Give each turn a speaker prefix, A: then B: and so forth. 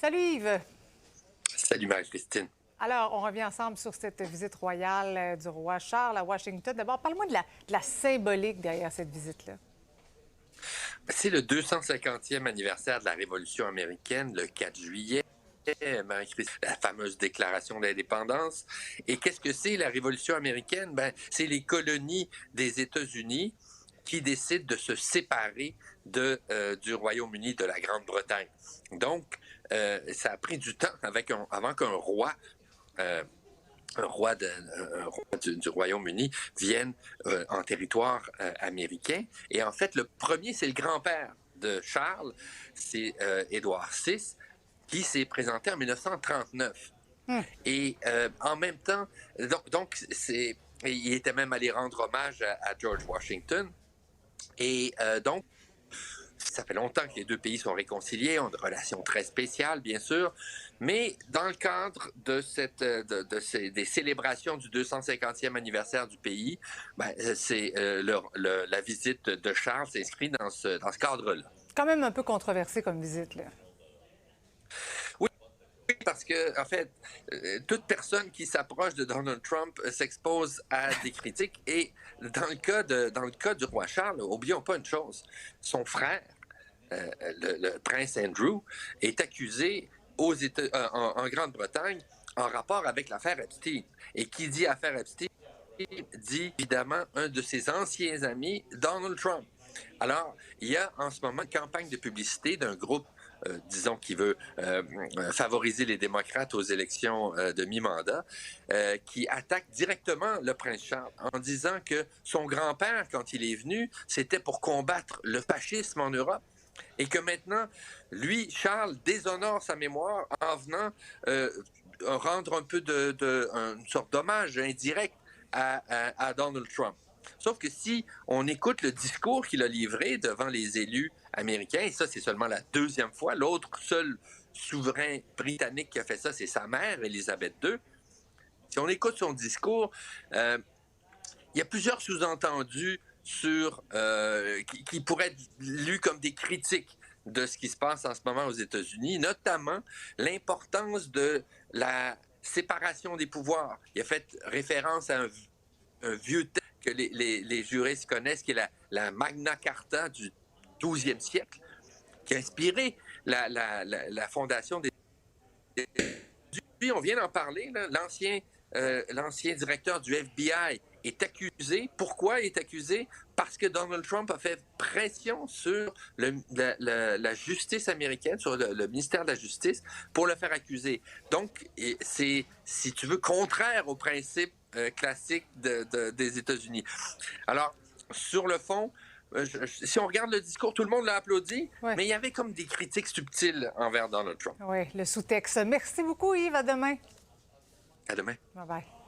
A: Salut Yves.
B: Salut Marie-Christine.
A: Alors, on revient ensemble sur cette visite royale du roi Charles à Washington. D'abord, parle-moi de la symbolique derrière cette visite-là.
B: C'est le 250e anniversaire de la Révolution américaine, le 4 juillet. Marie-Christine, la fameuse déclaration d'indépendance. Et qu'est-ce que c'est la Révolution américaine? C'est les colonies des États-Unis qui décident de se séparer du Royaume-Uni, de la Grande-Bretagne. Donc, ça a pris du temps avant qu'un roi du Royaume-Uni vienne en territoire américain. Et en fait, le premier, c'est le grand-père de Charles, c'est Édouard VI, qui s'est présenté en 1939. Et en même temps, il était même allé rendre hommage à George Washington. Et donc, ça fait longtemps que les deux pays sont réconciliés, ont des relations très spéciales, bien sûr, mais dans le cadre des célébrations du 250e anniversaire du pays, la visite de Charles s'inscrit dans ce cadre-là.
A: Quand même un peu controversé comme visite, là.
B: Oui, parce que, en fait, toute personne qui s'approche de Donald Trump s'expose à des critiques. Et dans le cas du roi Charles, oublions pas une chose, son frère, le prince Andrew, est accusé en Grande-Bretagne en rapport avec l'affaire Epstein. Et qui dit affaire Epstein dit évidemment un de ses anciens amis, Donald Trump. Alors, il y a en ce moment une campagne de publicité d'un groupe disons, qui veut favoriser les démocrates aux élections de mi-mandat, qui attaque directement le prince Charles en disant que son grand-père, quand il est venu, c'était pour combattre le fascisme en Europe et que maintenant, lui, Charles, déshonore sa mémoire en venant rendre un peu une sorte d'hommage indirect à Donald Trump. Sauf que si on écoute le discours qu'il a livré devant les élus américains, et ça, c'est seulement la deuxième fois, l'autre seul souverain britannique qui a fait ça, c'est sa mère, Élisabeth II. Si on écoute son discours, il y a plusieurs sous-entendus qui pourraient être lus comme des critiques de ce qui se passe en ce moment aux États-Unis, notamment l'importance de la séparation des pouvoirs. Il a fait référence à un vieux texte que les juristes connaissent, qui est la Magna Carta du 12e siècle, qui a inspiré la fondation des... Puis on vient d'en parler, l'ancien directeur du FBI est accusé. Pourquoi il est accusé? Parce que Donald Trump a fait pression sur la justice américaine, sur le ministère de la Justice, pour le faire accuser. Donc, c'est, si tu veux, contraire aux principes classiques des États-Unis. Alors, sur le fond, si on regarde le discours, tout le monde l'a applaudi,
A: Ouais.
B: mais il y avait comme des critiques subtiles envers Donald Trump.
A: Oui, le sous-texte. Merci beaucoup, Yves. À demain.
B: À demain.
A: Bye-bye.